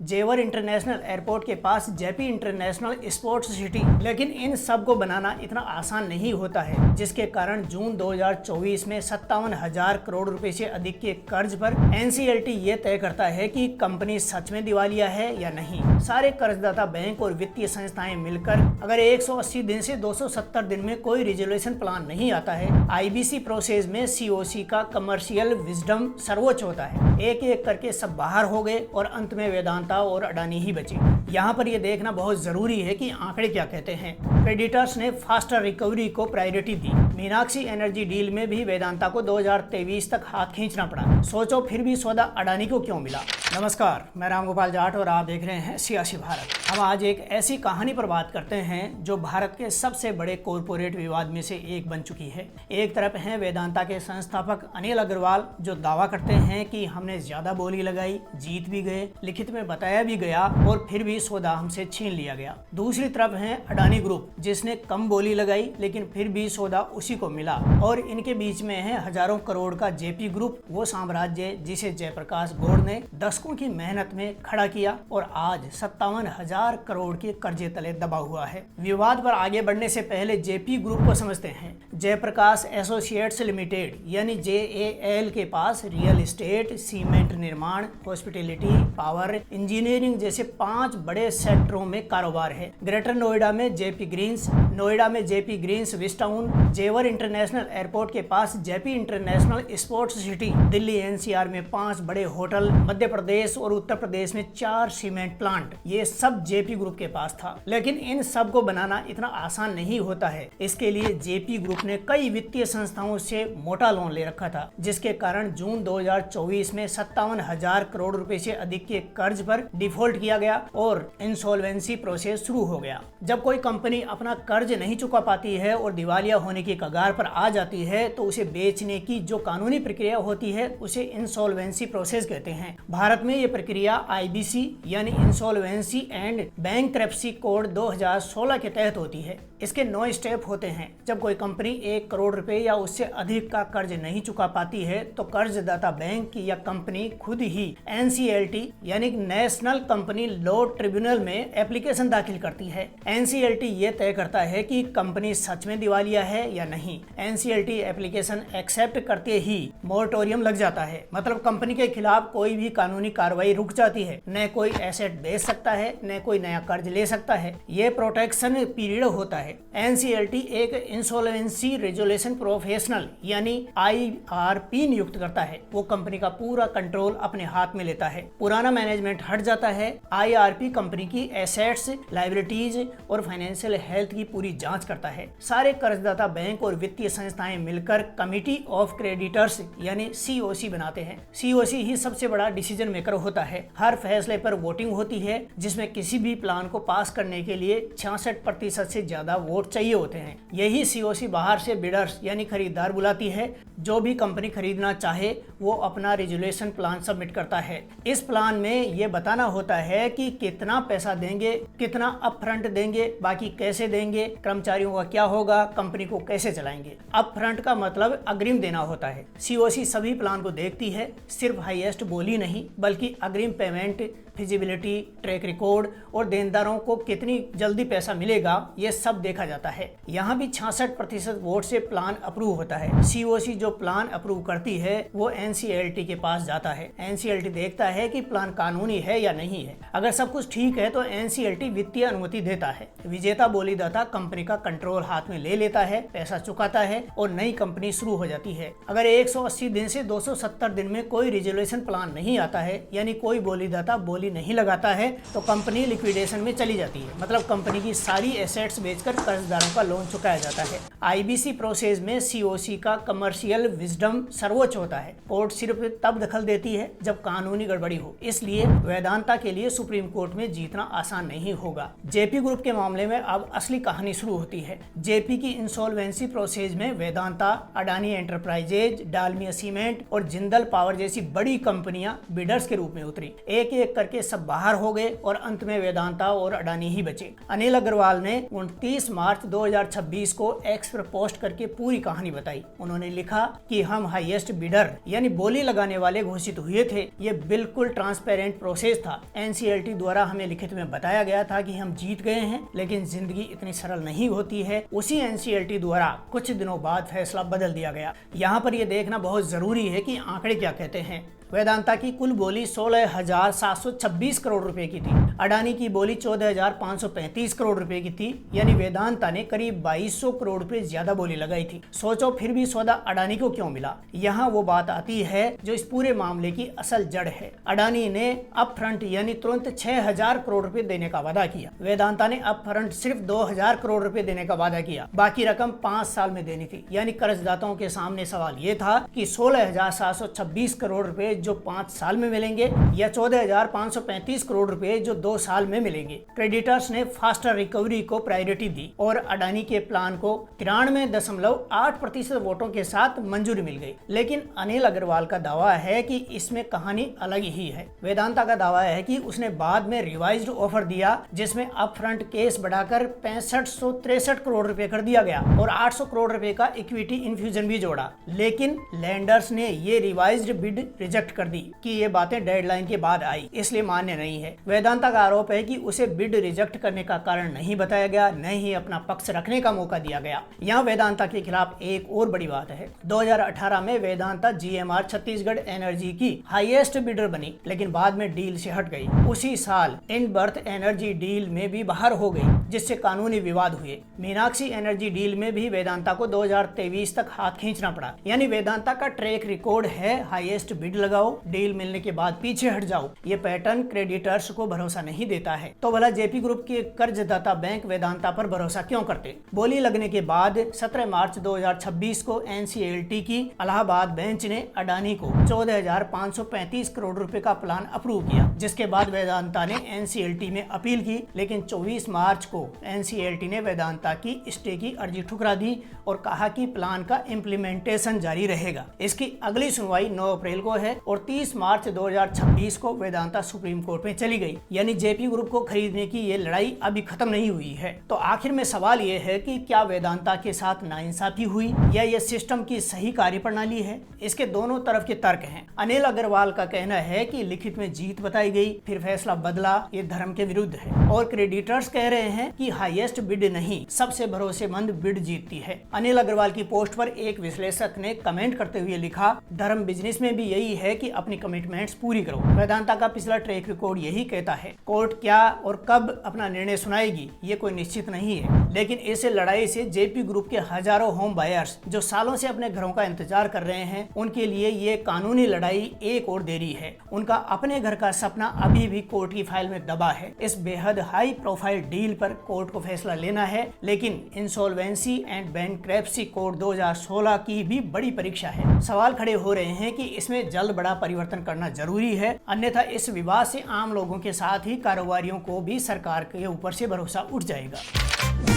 जेवर international airport के पास जेपी इंटरनेशनल स्पोर्ट्स सिटी। लेकिन इन सब को बनाना इतना आसान नहीं होता है, जिसके कारण जून 2024 में 57,000 करोड़ रुपए से अधिक के कर्ज पर एनसीएलटी ये तय करता है कि कंपनी सच में दिवालिया है या नहीं। सारे कर्जदाता बैंक और वित्तीय संस्थाएं मिलकर अगर 180 दिन से 270 दिन में कोई रिजोल्यूशन प्लान नहीं आता है, आईबीसी प्रोसेस में सीओसी का कमर्शियल विजडम सर्वोच्च होता है। एक एक करके सब बाहर हो गए और अंत में वेदांता और अडानी ही बचे। यहाँ पर यह देखना बहुत जरूरी है कि आंकड़े क्या कहते हैं। क्रेडिटर्स ने फास्टर रिकवरी को प्रायोरिटी दी। मीनाक्षी एनर्जी डील में भी वेदांता को 2023 तक हाथ खींचना पड़ा। सोचो फिर भी सौदा अडानी को क्यों मिला। नमस्कार, मैं रामगोपाल जाट और आप देख रहे हैं सियासी भारत। हम आज एक ऐसी कहानी पर बात करते हैं जो भारत के सबसे बड़े कॉरपोरेट विवाद में से एक बन चुकी है। एक तरफ हैं वेदांता के संस्थापक अनिल अग्रवाल, जो दावा करते हैं कि हमने ज्यादा बोली लगाई, जीत भी गए, लिखित में बताया भी गया और फिर भी सौदा हमसे छीन लिया गया। दूसरी तरफ है अडानी ग्रुप, जिसने कम बोली लगाई लेकिन फिर भी सौदा उसी को मिला। और इनके बीच में है हजारों करोड़ का जेपी ग्रुप, वो साम्राज्य जिसे जयप्रकाश गौड़ ने दशकों की मेहनत में खड़ा किया और आज 57,000 करोड़ के कर्जे तले दबा हुआ है। विवाद पर आगे बढ़ने से पहले जेपी ग्रुप को समझते हैं। जयप्रकाश एसोसिएट्स लिमिटेड यानी जेएएल के पास रियल एस्टेट, सीमेंट निर्माण, हॉस्पिटैलिटी, पावर, इंजीनियरिंग जैसे 5 बड़े सेक्टरों में कारोबार है। ग्रेटर नोएडा में जेपी ग्रीन्स, नोएडा में JP greens wish town, Jewar international airport के पास JP international sports city, Delhi NCR में 5 बड़े होटल, मध्य प्रदेश और उत्तर प्रदेश में 4 सीमेंट प्लांट, ये सब जेपी ग्रुप के पास था। लेकिन इन सब को बनाना इतना आसान नहीं होता है। इसके लिए जेपी ग्रुप ने कई वित्तीय संस्थाओं से मोटा लोन ले रखा था, जिसके कारण जून 2024 में 57,000 करोड़ रुपए से अधिक के कर्ज पर डिफॉल्ट किया गया और इंसॉल्वेंसी प्रोसेस शुरू हो गया। जब कोई कंपनी अपना कर्ज नहीं चुका पाती है और दिवालिया होने की कगार पर आ जाती है, तो उसे बेचने की जो कानूनी प्रक्रिया होती है उसे इंसॉल्वेंसी प्रोसेस कहते हैं। भारत में ये प्रक्रिया आईबीसी यानी इंसॉल्वेंसी एंड बैंक्रप्सी कोड 2016 के तहत होती है। इसके 9 स्टेप होते हैं। जब कोई कंपनी 1 करोड़ रुपए या उससे अधिक का कर्ज नहीं चुका पाती है, तो कर्जदाता बैंक या कंपनी खुद ही एनसीएलटी यानी नेशनल कंपनी लॉ ट्रिब्यूनल में एप्लीकेशन दाखिल करती है। एनसीएलटी ये तय करता है कि कंपनी सच में दिवालिया है या नहीं। एनसीएलटी एप्लीकेशन एक्सेप्ट करते ही मोरेटोरियम लग जाता है, मतलब कंपनी के खिलाफ कोई भी कानूनी कार्रवाई रुक जाती है। न कोई एसेट बेच सकता है, न कोई नया कर्ज ले सकता है। ये प्रोटेक्शन पीरियड होता है। एनसीएलटी एक इंसॉल्वेंसी रेजोल्यूशन प्रोफेशनल यानी आईआरपी नियुक्त करता है। वो कंपनी का पूरा कंट्रोल अपने हाथ में लेता है। पुराना मैनेजमेंट हट जाता है। आईआरपी कंपनी की एसेट्स, लायबिलिटीज और फाइनेंशियल हेल्थ की पूरी जांच करता है। सारे कर्जदाता बैंक और वित्तीय संस्थाएं मिलकर कमिटी ऑफ क्रेडिटर्स यानी सीओसी बनाते हैं। सीओसी ही सबसे बड़ा डिसीजन मेकर होता है। हर फैसले पर वोटिंग होती है, जिसमें किसी भी प्लान को पास करने के लिए 66% से ज्यादा वोट चाहिए होते हैं। यही सीओसी बाहर से बिडर्स यानी खरीदार बुलाती है। जो भी कंपनी खरीदना चाहे वो अपना रिजोल्यूशन प्लान सबमिट करता है। इस प्लान में ये बताना होता है कि कितना पैसा देंगे, कितना अपफ्रंट देंगे, बाकी कैसे देंगे, कर्मचारियों का क्या होगा, कंपनी को कैसे चलाएंगे। अपफ्रंट का मतलब अग्रिम देना होता है। सीओसी सभी प्लान को देखती है, सिर्फ हाईएस्ट बोली नहीं बल्कि अग्रिम पेमेंट, फिजिबिलिटी, ट्रैक रिकॉर्ड और देनदारों को कितनी जल्दी पैसा मिलेगा, ये सब देखा जाता है। यहाँ भी 66% वोट से प्लान अप्रूव होता है। सीओसी जो प्लान अप्रूव करती है वो एनसीएलटी के पास जाता है। एनसीएलटी देखता है कि प्लान कानूनी है या नहीं है। अगर सब कुछ ठीक है तो एनसीएलटी वित्तीय अनुमति देता है। विजेता बोलीदाता कंपनी का कंट्रोल हाथ में ले लेता है, पैसा चुकाता है और नई कंपनी शुरू हो जाती है। अगर 180 दिन से 270 दिन में कोई रिजोल्यूशन प्लान नहीं आता है, यानी कोई बोलीदाता बोली नहीं लगाता है, तो कंपनी लिक्विडेशन में चली जाती है। मतलब कंपनी की सारी एसेट्स बेचकर कर्जदारों का लोन चुकाया जाता है। आईबीसी प्रोसेस में सीओसी का कमर्शियल विजडम सर्वोच्च होता है। कोर्ट सिर्फ तब दखल देती है जब कानूनी गड़बड़ी हो। इसलिए वेदांता के लिए सुप्रीम कोर्ट में जीतना आसान नहीं होगा। जेपी ग्रुप के मामले में अब असली कहानी शुरू होती है। जेपी की इंसॉल्वेंसी प्रोसेस में वेदांता, अडानी एंटरप्राइजेज, डालमिया सीमेंट और जिंदल पावर जैसी बड़ी कंपनियां बिडर्स के रूप में उतरी। एक एक करके के सब बाहर हो गए और अंत में वेदांता और अडानी ही बचे। अनिल अग्रवाल ने 29 मार्च 2026 को एक्स पर पोस्ट करके पूरी कहानी बताई। उन्होंने लिखा कि हम हाईएस्ट बिडर यानी बोली लगाने वाले घोषित हुए थे। ये बिल्कुल ट्रांसपेरेंट प्रोसेस था। एनसीएलटी द्वारा हमें लिखित में बताया गया था कि हम जीत गए हैं, लेकिन जिंदगी इतनी सरल नहीं होती है। उसी एनसीएलटी द्वारा कुछ दिनों बाद फैसला बदल दिया गया। यहाँ पर यह देखना बहुत जरूरी है कि आंकड़े क्या कहते हैं। वेदांता की कुल बोली 16,726 करोड़ रुपए की थी। अडानी की बोली 14,535 करोड़ रुपए की थी, यानी वेदांता ने करीब 2200 करोड़ रुपए ज्यादा बोली लगाई थी। सोचो फिर भी सौदा अडानी को क्यों मिला। यहाँ वो बात आती है जो इस पूरे मामले की असल जड़ है। अडानी ने अप फ्रंट यानी तुरंत 6,000 करोड़ रुपए देने का वादा किया। वेदांता ने अप फ्रंट सिर्फ 2,000 करोड़ रुपए देने का वादा किया। बाकी रकम 5 साल में देनी थी। यानी कर्जदाताओं के सामने सवाल ये था कि 16,726 करोड़ रुपए जो 5 साल में मिलेंगे या 14,535 करोड़ रुपए जो 2 साल में मिलेंगे। क्रेडिटर्स ने फास्टर रिकवरी को प्रायोरिटी दी और अडानी के प्लान को 93.8% वोटों के साथ मंजूरी मिल गई। लेकिन अनिल अग्रवाल का दावा है कि इसमें कहानी अलग ही है। वेदांता का दावा है कि उसने बाद में रिवाइज्ड ऑफर दिया, जिसमें अपफ्रंट केस बढ़ाकर 6563 करोड़ रुपए कर दिया गया और 800 करोड़ रुपए का इक्विटी इन्फ्यूजन भी जोड़ा। लेकिन लैंडर्स ने ये रिवाइज्ड बिड रिजेक्ट कर दी कि ये बातें डेडलाइन के बाद आई, इसलिए मान्य नहीं है। वेदांता का आरोप है कि उसे बिड रिजेक्ट करने का कारण नहीं बताया गया, न ही अपना पक्ष रखने का मौका दिया गया। यहाँ वेदांता के खिलाफ एक और बड़ी बात है। 2018 में वेदांता जीएमआर छत्तीसगढ़ एनर्जी की हाईएस्ट बिडर बनी, लेकिन बाद में डील से हट गई। उसी साल इनबर्थ एनर्जी डील में भी बाहर हो गई, जिससे कानूनी विवाद हुए। मीनाक्षी एनर्जी डील में भी वेदांता को 2023 तक हाथ खींचना पड़ा। यानी वेदांता का ट्रैक रिकॉर्ड है हाईएस्ट बिड लगाओ, डील मिलने के बाद पीछे हट जाओ। ये पैटर्न क्रेडिटर्स को भरोसा नहीं देता है। तो भला जेपी ग्रुप के कर्जदाता बैंक वेदांता पर भरोसा क्यों करते। बोली लगने के बाद 17 मार्च 2026 को एनसीएलटी की इलाहाबाद बेंच ने अडानी को 14,535 करोड़ रुपए का प्लान अप्रूव किया, जिसके बाद वेदांता ने एनसीएलटी में अपील की। लेकिन 24 मार्च को एनसीएलटी ने वेदांता की स्टे की अर्जी ठुकरा दी और कहा कि प्लान का इम्प्लीमेंटेशन जारी रहेगा। इसकी अगली सुनवाई 9 अप्रैल को है और 30 मार्च 2026 को वेदांता सुप्रीम कोर्ट में चली गई। यानी जेपी ग्रुप को खरीदने की ये लड़ाई अभी खत्म नहीं हुई है। तो आखिर में सवाल ये है कि क्या वेदांता के साथ नाइंसाफी हुई या ये सिस्टम की सही कार्यप्रणाली है। इसके दोनों तरफ के तर्क हैं। अनिल अग्रवाल का कहना है कि लिखित में जीत बताई गई, फिर फैसला बदला, ये धर्म के विरुद्ध है। और क्रेडिटर्स कह रहे हैं कि हाईएस्ट बिड नहीं, सबसे भरोसेमंद बिड जीतती है। अनिल अग्रवाल की पोस्ट पर एक विश्लेषक ने कमेंट करते हुए लिखा, धर्म बिजनेस में भी यही है कि अपनी कमिटमेंट्स पूरी करो। वेदांता का पिछला ट्रैक रिकॉर्ड यही कहता है। कोर्ट क्या और कब अपना निर्णय सुनाएगी ये कोई निश्चित नहीं है, लेकिन इस लड़ाई से जेपी ग्रुप के हजारों होम बायर्स जो सालों से अपने घरों का इंतजार कर रहे हैं, उनके लिए ये कानूनी लड़ाई एक और देरी है। उनका अपने घर का सपना अभी भी कोर्ट की फाइल में दबा है। इस बेहद हाई प्रोफाइल डील पर कोर्ट को फैसला लेना है, लेकिन इंसॉल्वेंसी एंड बैंक्रप्सी कोड 2016 की भी बड़ी परीक्षा है। सवाल खड़े हो रहे हैं कि इसमें जल्द बड़ा परिवर्तन करना जरूरी है, अन्यथा इस विवाद से आम लोगों के साथ ही कारोबारियों को भी सरकार के ऊपर से भरोसा उठ जाएगा।